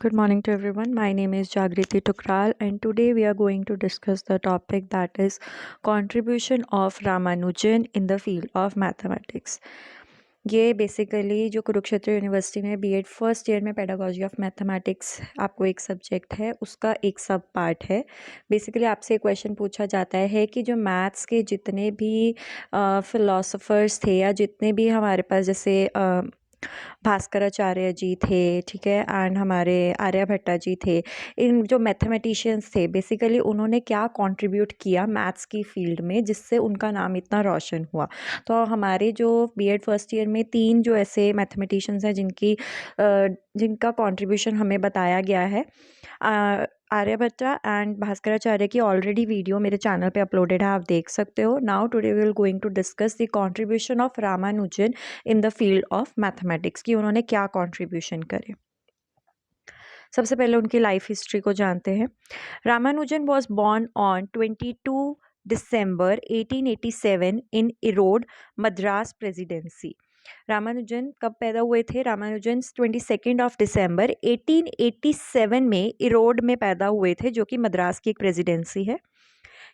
Good morning to everyone. My name is Jagriti Tukral, and today we are going to discuss the topic that is contribution of Ramanujan in the field of mathematics. ये basically जो Kurukshetra university में BEd first year में pedagogy of mathematics आपको एक subject है, उसका एक सब पार्ट है। बेसिकली आपसे क्वेश्चन पूछा जाता है कि जो मैथ्स के जितने भी फिलोसोफर्स थे या जितने भी हमारे पास जैसे भास्कराचार्य जी थे, ठीक है, एंड हमारे आर्यभट्टा जी थे, इन जो मैथमेटिशियंस थे बेसिकली उन्होंने क्या कंट्रीब्यूट किया मैथ्स की फील्ड में जिससे उनका नाम इतना रोशन हुआ। तो हमारे जो बीएड फर्स्ट ईयर में 3 जो ऐसे मैथमेटिशियंस हैं जिनका कंट्रीब्यूशन हमें बताया गया है। आर्यभट्टा एंड भास्कराचार्य की ऑलरेडी वीडियो मेरे चैनल पे अपलोडेड है, आप देख सकते हो। Now today we will going to discuss the contribution of Ramanujan in the field of mathematics कि उन्होंने क्या कंट्रीब्यूशन करे। सबसे पहले उनकी लाइफ हिस्ट्री को जानते हैं। Ramanujan was born on 22 December 1887 in Erode, Madras presidency. Ramanujan कब पैदा हुए थे? रामानुजन 22 December 1887 में इरोड में पैदा हुए थे, जो कि मद्रास की एक प्रेसिडेंसी है।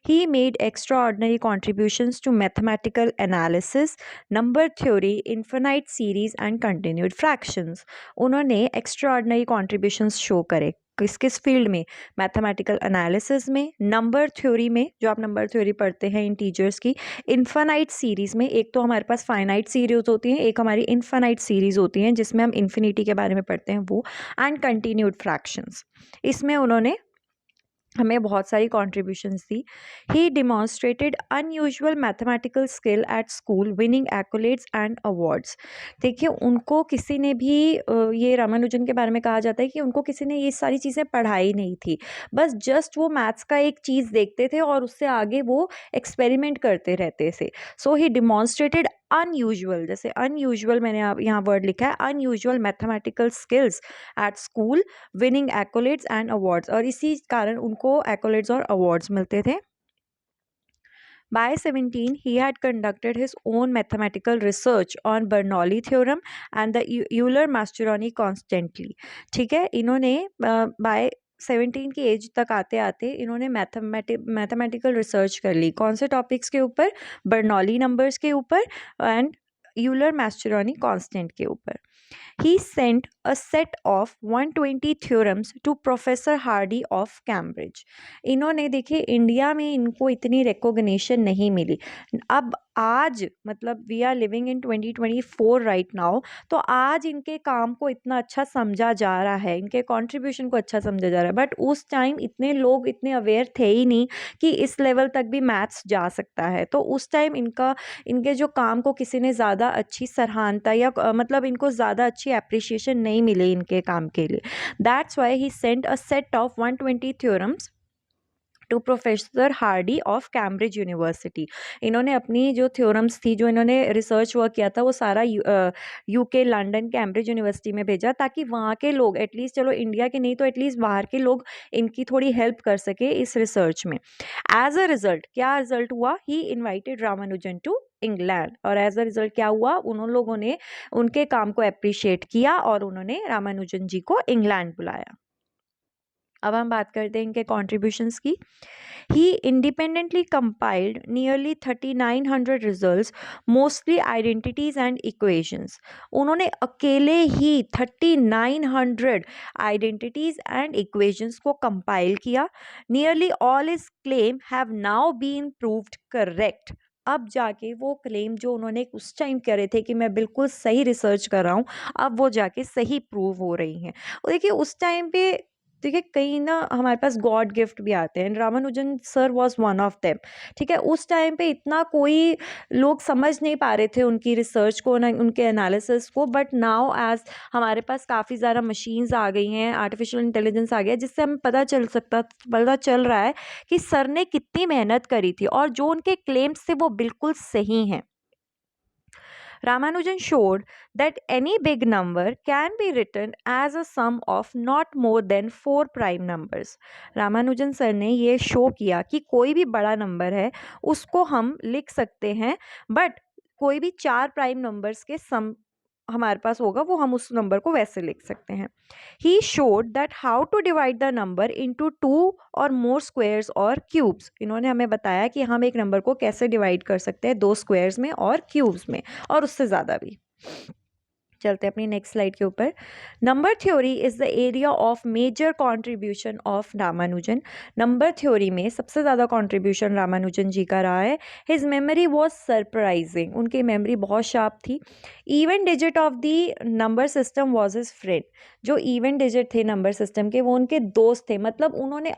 He made extraordinary contributions to mathematical analysis, number theory, infinite series and continued fractions. उन्होंने extraordinary contributions show करे किस किस फील्ड में? मैथमेटिकल एनालिसिस में, नंबर थ्योरी में, जो आप नंबर थ्योरी पढ़ते हैं इंटीजर्स की, इन्फानाइट सीरीज में। एक तो हमारे पास फाइनाइट सीरीज होती हैं, एक हमारी इन्फानाइट सीरीज होती हैं जिसमें हम इन्फिनिटी के बारे में पढ़ते हैं वो, एंड कंटिन्यूड फ्रैक्शंस। इसमें उन्होंने हमें बहुत सारी कॉन्ट्रीब्यूशंस दी। He demonstrated unusual mathematical skill at school, winning accolades and awards. देखिए, उनको किसी ने भी ये रामानुजन के बारे में कहा जाता है कि उनको किसी ने ये सारी चीज़ें पढ़ाई नहीं थी, बस जस्ट वो मैथ्स का एक चीज़ देखते थे और उससे आगे वो एक्सपेरिमेंट करते रहते थे। सो ही डिमॉन्स्ट्रेटेड अनयूजुअल, जैसे अनयूजुअल मैंने यहाँ वर्ड लिखा है, unusual mathematical skills at school, winning accolades and awards, और इसी कारण उनको एक्कोलेट्स और अवार्ड्स मिलते थे। By 17, he had conducted his own mathematical research on Bernoulli theorem and the Euler-Mascheroni constantly। ठीक है, इन्होंने बाय 17 की एज तक आते आते इन्होंने मैथमेटिकल रिसर्च कर ली। कौन से टॉपिक्स के ऊपर? बर्नौली नंबर्स के ऊपर एंड यूलर मैस्चेरोनी कांस्टेंट के ऊपर। He sent a set of 120 theorems to Professor Hardy of Cambridge। इन्होंने, देखिए, इंडिया में इनको इतनी रिकॉग्निशन नहीं मिली। अब आज मतलब we are living in 2024 right now, तो आज इनके काम को इतना अच्छा समझा जा रहा है, इनके कंट्रीब्यूशन को अच्छा समझा जा रहा है, बट उस टाइम इतने लोग इतने अवेयर थे ही नहीं कि इस लेवल तक भी मैथ्स जा सकता है। तो उस टाइम इनके जो काम को किसी ने ज़्यादा अच्छी सराहनता या मतलब इनको ज़्यादा अच्छी एप्रिसिएशन नहीं मिली इनके काम के लिए। That's why he sent a set of 120 theorems to professor Hardy of Cambridge University. इन्होंने अपनी जो थ्योरम्स थी, जो इन्होंने रिसर्च वर्क किया था, वो सारा यूके, लंदन, कैम्ब्रिज यूनिवर्सिटी में भेजा ताकि वहाँ के लोग एटलीस्ट, चलो इंडिया के नहीं तो एटलीस्ट बाहर के लोग इनकी थोड़ी हेल्प कर सके इस रिसर्च में। एज अ रिजल्ट क्या रिजल्ट हुआ? He invited Ramanujan to England, और एज अ रिजल्ट क्या हुआ? उन लोगों ने उनके काम को अप्रिशिएट किया और उन्होंने रामानुजन जी को इंग्लैंड बुलाया। अब हम बात करते हैं इनके कॉन्ट्रीब्यूशंस की। He independently compiled nearly 3900 results, mostly identities and equations। उन्होंने अकेले ही 3900 identities and equations को compile किया। Nearly all his claim have now been proved correct। अब जाके वो क्लेम जो उन्होंने उस टाइम करे थे कि मैं बिल्कुल सही रिसर्च कर रहा हूँ, अब वो जाके सही प्रूव हो रही हैं। और देखिए, उस टाइम पे, देखिए, कहीं ना हमारे पास गॉड गिफ्ट भी आते हैं, Ramanujan sir was one of them. ठीक है, उस टाइम पे इतना कोई लोग समझ नहीं पा रहे थे उनकी रिसर्च को, ना उनके एनालिसिस को, बट नाउ एज हमारे पास काफ़ी ज़्यादा मशीन्स आ गई हैं, आर्टिफिशियल इंटेलिजेंस आ गया, जिससे हमें पता चल रहा है कि सर ने कितनी मेहनत करी थी और जो उनके क्लेम्स थे वो बिल्कुल सही हैं। Ramanujan showed that any big number can be written as a sum of not more than 4 prime numbers। Ramanujan sir ने ये शो किया कि कोई भी बड़ा नंबर है उसको हम लिख सकते हैं, बट कोई भी 4 प्राइम नंबर्स के सम हमारे पास होगा वो हम उस नंबर को वैसे लिख सकते हैं। He showed that how to divide the number into 2 और मोर स्क्वायर्स और क्यूब्स। इन्होंने हमें बताया कि हम एक नंबर को कैसे डिवाइड कर सकते हैं 2 स्क्वायर्स में और क्यूब्स में और उससे ज़्यादा भी। चलते हैं अपनी नेक्स्ट स्लाइड के ऊपर। Number theory is the area of major contribution of Ramanujan. Number theory में सबसे ज़्यादा कंट्रीब्यूशन रामानुजन जी का रहा है। हिज मेमोरी वॉज सरप्राइजिंग, उनकी मेमोरी बहुत शार्प थी। Even digit of the number system was his friend. जो इवन डिजिट थे नंबर सिस्टम के वो उनके दोस्त थे, मतलब उन्होंने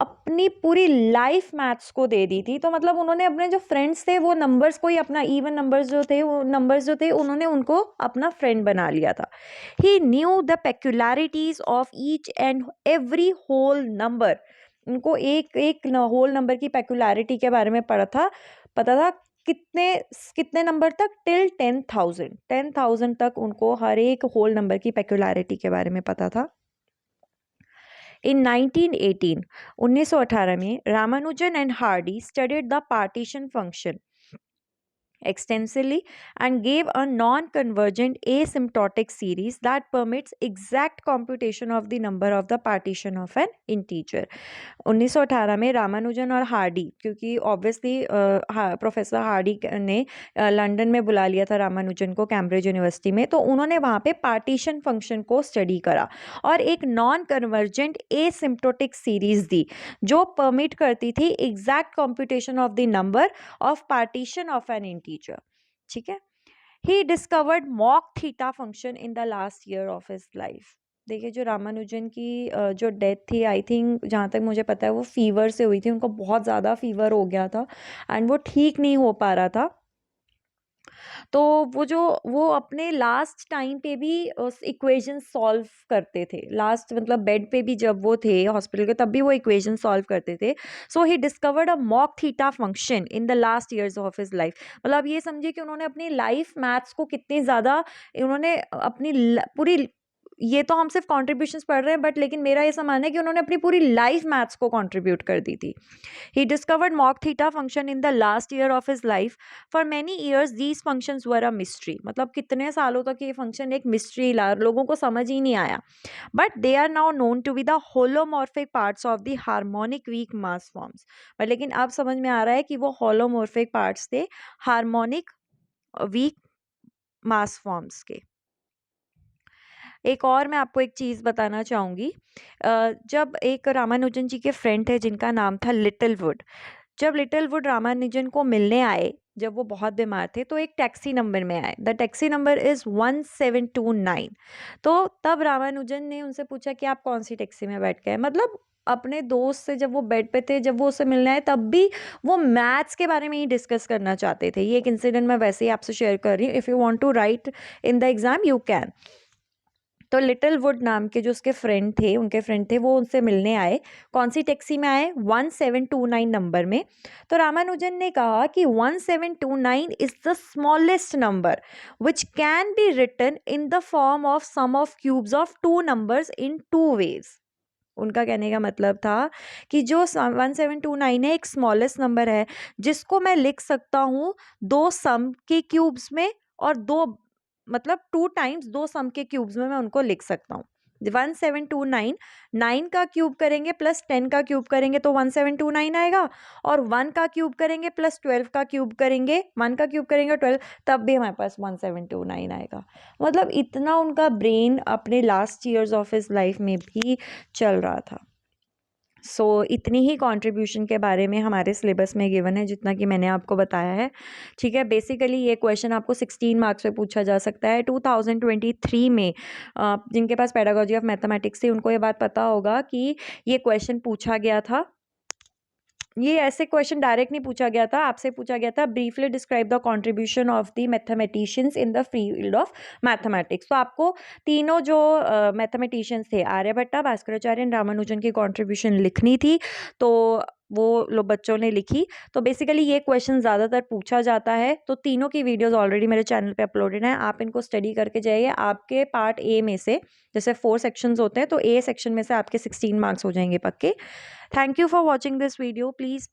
अपनी पूरी लाइफ मैथ्स को दे दी थी। तो मतलब उन्होंने अपने जो फ्रेंड्स थे वो नंबर्स को ही अपना, इवन नंबर्स जो थे वो नंबर्स जो थे उन्होंने उनको अपना फ्रेंड बना लिया था। He knew the peculiarities of each and every whole number. उनको एक एक होल नंबर की पेक्युलैरिटी के बारे में पता था कितने कितने नंबर तक, टिल 10,000 तक उनको हर एक होल नंबर की पेक्युलैरिटी के बारे में पता था। In 1918, 1918 में Ramanujan and Hardy studied the partition function extensively and gave a non-convergent asymptotic series that permits exact computation of the number of the partition of an integer. 1918 में रामानुजन और हार्डी, क्योंकि ऑब्वियसली प्रोफेसर हार्डी ने London में बुला लिया था रामानुजन को Cambridge university में, तो उन्होंने वहाँ पे पार्टीशन फंक्शन को स्टडी करा और एक नॉन कन्वर्जेंट एसिम्प्टोटिक सीरीज दी जो परमिट करती थी exact computation of the number of partition of N integer. ठीक है। He discovered mock theta function in the last year of his life. देखिए जो रामानुजन की जो डेथ थी, आई थिंक जहाँ तक मुझे पता है वो फीवर से हुई थी, उनको बहुत ज़्यादा फीवर हो गया था एंड वो ठीक नहीं हो पा रहा था। तो वो अपने लास्ट टाइम पे भी इक्वेशन सॉल्व करते थे, लास्ट मतलब बेड पे भी जब वो थे हॉस्पिटल के तब भी वो इक्वेशन सॉल्व करते थे। So he discovered a mock theta function in the last years of his life. मतलब ये समझिए कि उन्होंने अपनी लाइफ मैथ्स को कितनी ज़्यादा, उन्होंने अपनी पूरी, ये तो हम सिर्फ कॉन्ट्रीब्यूशंस पढ़ रहे हैं बट लेकिन मेरा ये मानना है कि उन्होंने अपनी पूरी लाइफ मैथ्स को कंट्रीब्यूट कर दी थी। He discovered mock theta function in the last year of his life. For many years these functions were a mystery. मतलब कितने सालों तक ये फंक्शन एक मिस्ट्री ला, लोगों को समझ ही नहीं आया। But they are now known to be the holomorphic parts of the harmonic weak mass forms. पर लेकिन अब समझ में आ रहा है कि वो holomorphic parts थे हार्मोनिक वीक मास फॉर्म्स के। एक और मैं आपको एक चीज़ बताना चाहूँगी। जब एक रामानुजन जी के फ्रेंड थे जिनका नाम था लिटिल वुड, जब लिटिल वुड रामानुजन को मिलने आए, जब वो बहुत बीमार थे, तो एक टैक्सी नंबर में आए। The taxi number is 1729। तो तब रामानुजन ने उनसे पूछा कि आप कौन सी टैक्सी में बैठ गए। मतलब अपने दोस्त से जब वो बेड पे थे, जब वो उससे मिलने आए तब भी वो मैथ्स के बारे में ही डिस्कस करना चाहते थे। ये एक इंसिडेंट मैं वैसे ही आपसे शेयर कर रही हूँ। If you want to write in the exam you can. तो लिटिल वुड नाम के जो उसके फ्रेंड थे, उनके फ्रेंड थे, वो उनसे मिलने आए। कौन सी टैक्सी में आए? 1729 नंबर में। तो रामानुजन ने कहा कि 1729 is the smallest number which can be written in the form of sum of cubes of two numbers in two ways. उनका कहने का मतलब था कि जो 1729 है एक स्मॉलेस्ट नंबर है जिसको मैं लिख सकता हूँ दो सम के क्यूब्स में और दो, मतलब 2 टाइम्स दो सम के क्यूब्स में मैं उनको लिख सकता हूँ। 1729 9 का क्यूब करेंगे प्लस 10 का क्यूब करेंगे तो 1729 आएगा, और 1 का क्यूब करेंगे प्लस 12 का क्यूब करेंगे, 1 का क्यूब करेंगे 12, तब भी हमारे पास 1729 आएगा। मतलब इतना उनका ब्रेन अपने last years of his life में भी चल रहा था। सो इतनी ही कंट्रीब्यूशन के बारे में हमारे सिलेबस में गिवन है जितना कि मैंने आपको बताया है। ठीक है। बेसिकली ये क्वेश्चन आपको 16 मार्क्स पे पूछा जा सकता है। 2023 में जिनके पास पेडागोजी ऑफ मैथमेटिक्स थी उनको ये बात पता होगा कि ये क्वेश्चन पूछा गया था। ये ऐसे क्वेश्चन डायरेक्ट नहीं पूछा गया था, आपसे पूछा गया था briefly describe the contribution of the mathematicians in the field of mathematics. तो आपको तीनों जो मैथमेटिशियंस थे, आर्यभट्टा, भास्कराचार्य, रामानुजन की कंट्रीब्यूशन लिखनी थी। तो वो लोग बच्चों ने लिखी। तो बेसिकली ये क्वेश्चन ज़्यादातर पूछा जाता है। तो तीनों की वीडियोस ऑलरेडी मेरे चैनल पे अपलोडेड हैं, आप इनको स्टडी करके जाइए। आपके पार्ट ए में से, जैसे 4 सेक्शंस होते हैं, तो ए सेक्शन में से आपके 16 मार्क्स हो जाएंगे पक्के। Thank you for watching this video. Please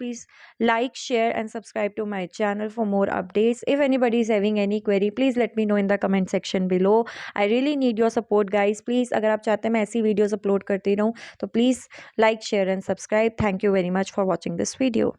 like, share and subscribe to my channel for more updates. If anybody is having any query, please let me know in the comment section below. I really need your support guys. Please अगर आप चाहते हैं मैं ऐसी videos upload करती रहूँ तो please like, share and subscribe. Thank you very much for watching this video.